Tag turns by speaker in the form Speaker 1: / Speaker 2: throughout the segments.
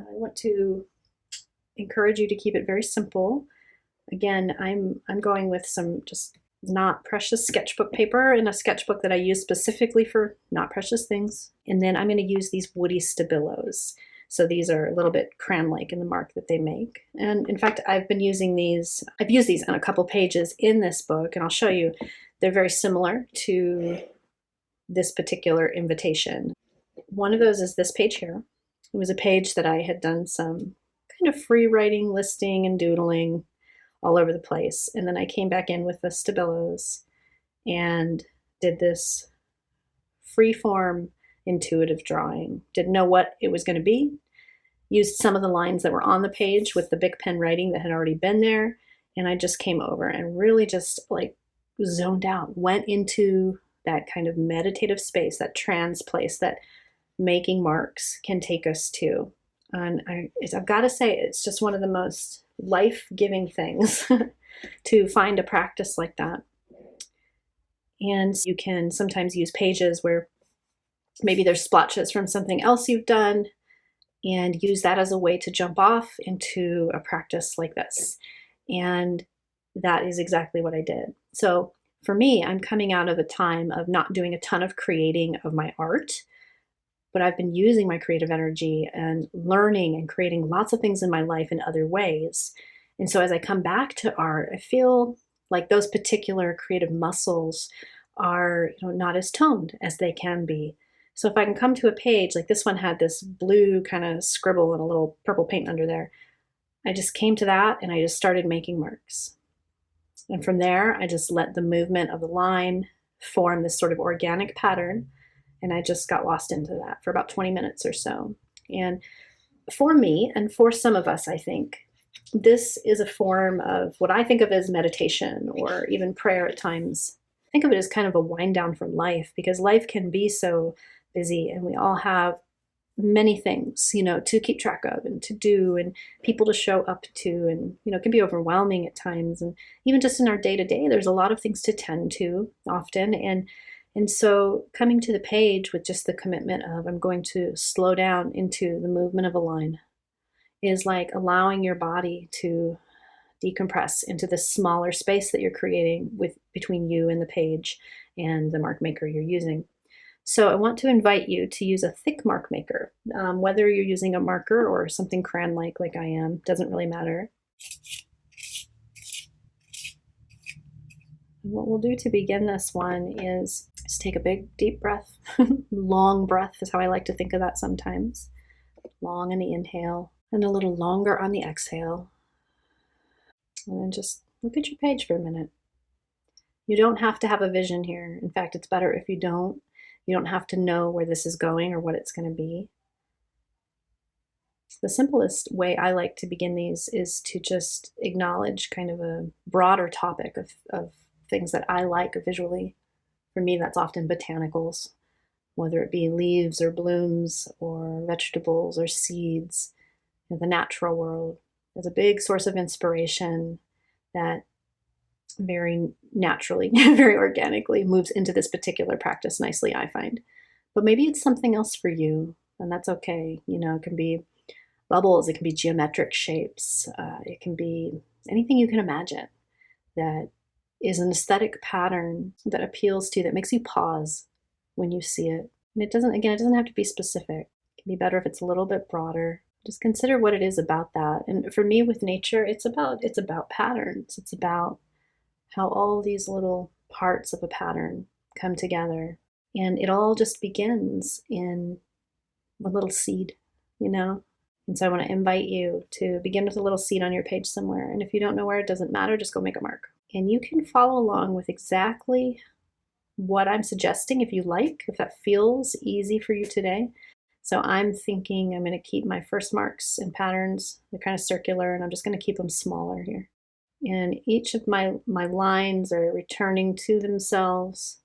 Speaker 1: I want to encourage you to keep it very simple. Again, I'm going with some just not precious sketchbook paper in a sketchbook that I use specifically for not precious things. And then I'm going to use these woody stabilos. So these are a little bit crayon-like in the mark that they make. And in fact, I've used these on a couple pages in this book, and I'll show you. They're very similar to this particular invitation. One of those is this page here. It was a page that I had done some kind of free writing, listing, and doodling all over the place. And then I came back in with the stabilos and did this free form intuitive drawing. Didn't know what it was going to be. Used some of the lines that were on the page with the big pen writing that had already been there. And I just came over and really just like zoned out, went into that kind of meditative space, that trance place that making marks can take us to. And I've got to say, it's just one of the most life-giving things to find a practice like that. And you can sometimes use pages where maybe there's splotches from something else you've done and use that as a way to jump off into a practice like this. And that is exactly what I did. So for me, I'm coming out of a time of not doing a ton of creating of my art, but I've been using my creative energy and learning and creating lots of things in my life in other ways. And so as I come back to art, I feel like those particular creative muscles are, not as toned as they can be. So if I can come to a page, like this one had this blue kind of scribble and a little purple paint under there, I just came to that and I just started making marks. And from there, I just let the movement of the line form this sort of organic pattern. And I just got lost into that for about 20 minutes or so. And for me, and for some of us, I think, this is a form of what I think of as meditation or even prayer at times. Think of it as kind of a wind down from life, because life can be so busy and we all have many things, to keep track of and to do and people to show up to. And, it can be overwhelming at times. And even just in our day to day, there's a lot of things to tend to often. And so coming to the page with just the commitment of I'm going to slow down into the movement of a line is like allowing your body to decompress into this smaller space that you're creating between you and the page and the mark maker you're using. So I want to invite you to use a thick mark maker, whether you're using a marker or something crayon-like I am, doesn't really matter. And what we'll do to begin this one is just take a big deep breath. Long breath is how I like to think of that sometimes. Long on the inhale and a little longer on the exhale. And then just look at your page for a minute. You don't have to have a vision here. In fact, it's better if you don't. You don't have to know where this is going or what it's going to be. The simplest way I like to begin these is to just acknowledge kind of a broader topic of things that I like visually. For me, that's often botanicals, whether it be leaves or blooms or vegetables or seeds. The natural world is a big source of inspiration that very naturally, very organically moves into this particular practice nicely, I find. But maybe it's something else for you, and that's okay. It can be bubbles, it can be geometric shapes, it can be anything you can imagine that is an aesthetic pattern that appeals to you, that makes you pause when you see it. And it doesn't have to be specific. It can be better if it's a little bit broader. Just consider what it is about that. And for me with nature, it's about patterns. It's about how all these little parts of a pattern come together. And it all just begins in a little seed, And so I want to invite you to begin with a little seed on your page somewhere. And if you don't know where, it doesn't matter, just go make a mark. And you can follow along with exactly what I'm suggesting if you like, if that feels easy for you today. So I'm thinking I'm going to keep my first marks and patterns, they're kind of circular, and I'm just going to keep them smaller here. And each of my lines are returning to themselves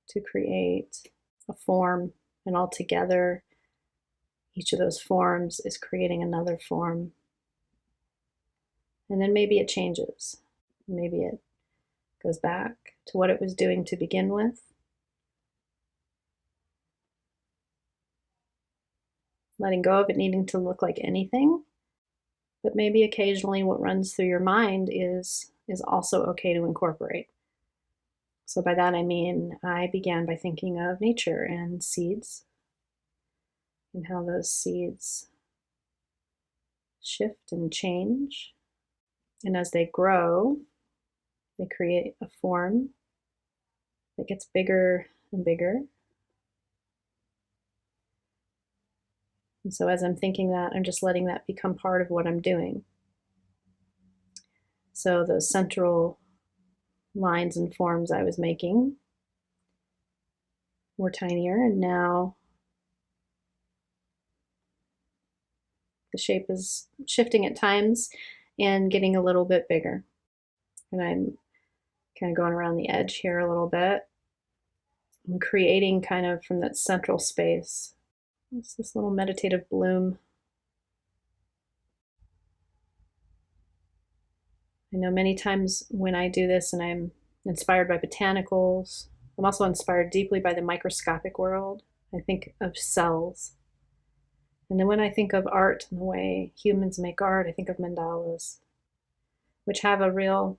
Speaker 1: to create a form, and all together, each of those forms is creating another form. And then maybe it changes. Maybe it goes back to what it was doing to begin with. letting go of it needing to look like anything, but maybe occasionally what runs through your mind is also okay to incorporate. So by that I mean I began by thinking of nature and seeds and how those seeds shift and change. And as they grow, they create a form that gets bigger and bigger. And so as I'm thinking that, I'm just letting that become part of what I'm doing. So those central lines and forms I was making were tinier, and now the shape is shifting at times and getting a little bit bigger. And I'm kind of going around the edge here a little bit and creating kind of from that central space. It's this little meditative bloom. I know many times when I do this and I'm inspired by botanicals, I'm also inspired deeply by the microscopic world. I think of cells. And then when I think of art and the way humans make art, I think of mandalas, which have a real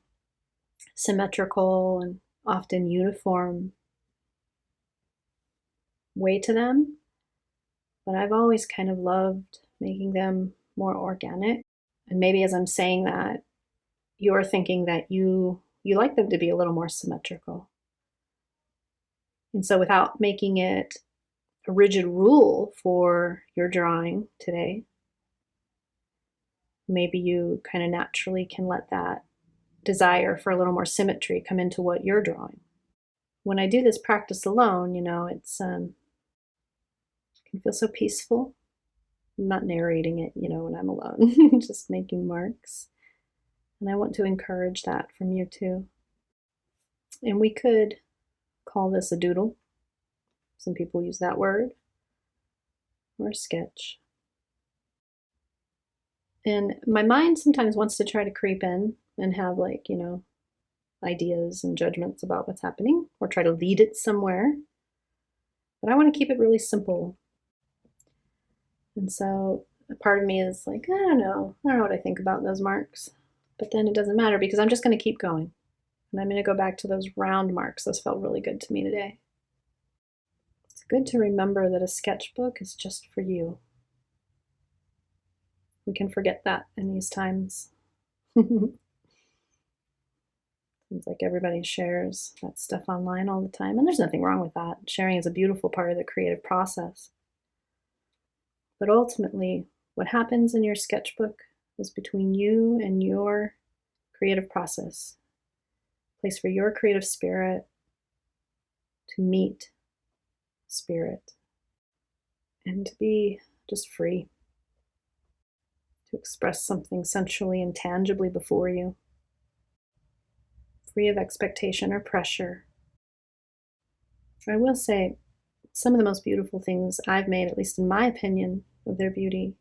Speaker 1: symmetrical and often uniform way to them. But I've always kind of loved making them more organic. And maybe as I'm saying that, you're thinking that you like them to be a little more symmetrical. And so without making it a rigid rule for your drawing today, maybe you kind of naturally can let that desire for a little more symmetry come into what you're drawing. When I do this practice alone, it's can feel so peaceful. I'm not narrating it, when I'm alone, just making marks. And I want to encourage that from you too. And we could call this a doodle. Some people use that word, or a sketch. And my mind sometimes wants to try to creep in and have ideas and judgments about what's happening, or try to lead it somewhere. But I want to keep it really simple. And so a part of me is like, I don't know what I think about those marks. But then it doesn't matter because I'm just going to keep going. And I'm going to go back to those round marks. Those felt really good to me today. It's good to remember that a sketchbook is just for you. We can forget that in these times. Seems like everybody shares that stuff online all the time, and there's nothing wrong with that. Sharing is a beautiful part of the creative process. But ultimately, what happens in your sketchbook is between you and your creative process, a place for your creative spirit to meet spirit and to be just free, to express something sensually and tangibly before you, free of expectation or pressure. I will say, some of the most beautiful things I've made, at least in my opinion of their beauty,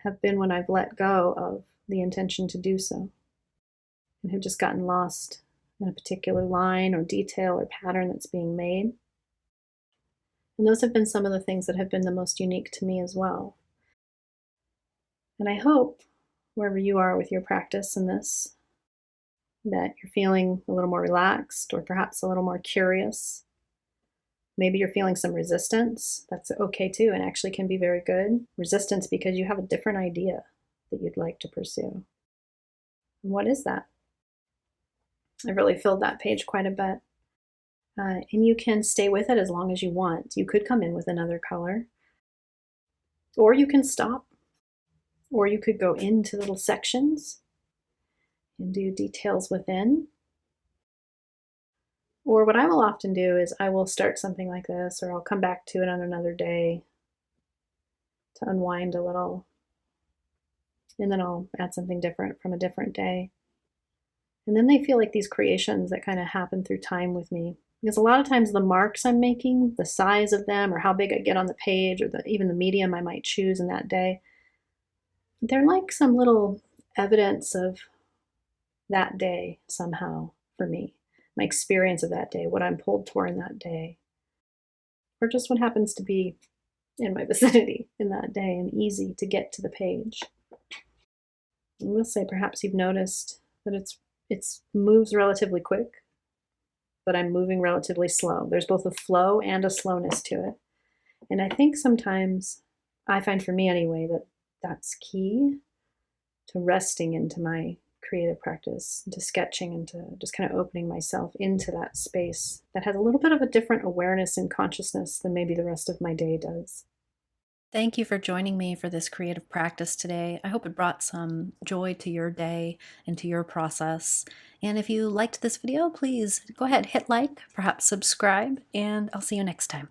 Speaker 1: have been when I've let go of the intention to do so and have just gotten lost in a particular line or detail or pattern that's being made. And those have been some of the things that have been the most unique to me as well. And I hope, wherever you are with your practice in this, that you're feeling a little more relaxed or perhaps a little more curious. Maybe you're feeling some resistance. That's okay too, and actually can be very good. Resistance because you have a different idea that you'd like to pursue. And what is that? I've really filled that page quite a bit. And you can stay with it as long as you want. You could come in with another color, or you can stop, or you could go into little sections and do details within. Or what I will often do is I will start something like this, or I'll come back to it on another day to unwind a little. And then I'll add something different from a different day. And then they feel like these creations that kind of happen through time with me. Because a lot of times the marks I'm making, the size of them, or how big I get on the page, or even the medium I might choose in that day, they're like some little evidence of that day somehow for me. My experience of that day, what I'm pulled toward in that day, or just what happens to be in my vicinity in that day and easy to get to the page. I will say perhaps you've noticed that it's moves relatively quick, but I'm moving relatively slow. There's both a flow and a slowness to it. And I think sometimes, I find for me anyway, that that's key to resting into my creative practice, into sketching, into just kind of opening myself into that space that has a little bit of a different awareness and consciousness than maybe the rest of my day does. Thank you for joining me for this creative practice today. I hope it brought some joy to your day and to your process. And if you liked this video, please go ahead, hit like, perhaps subscribe, and I'll see you next time.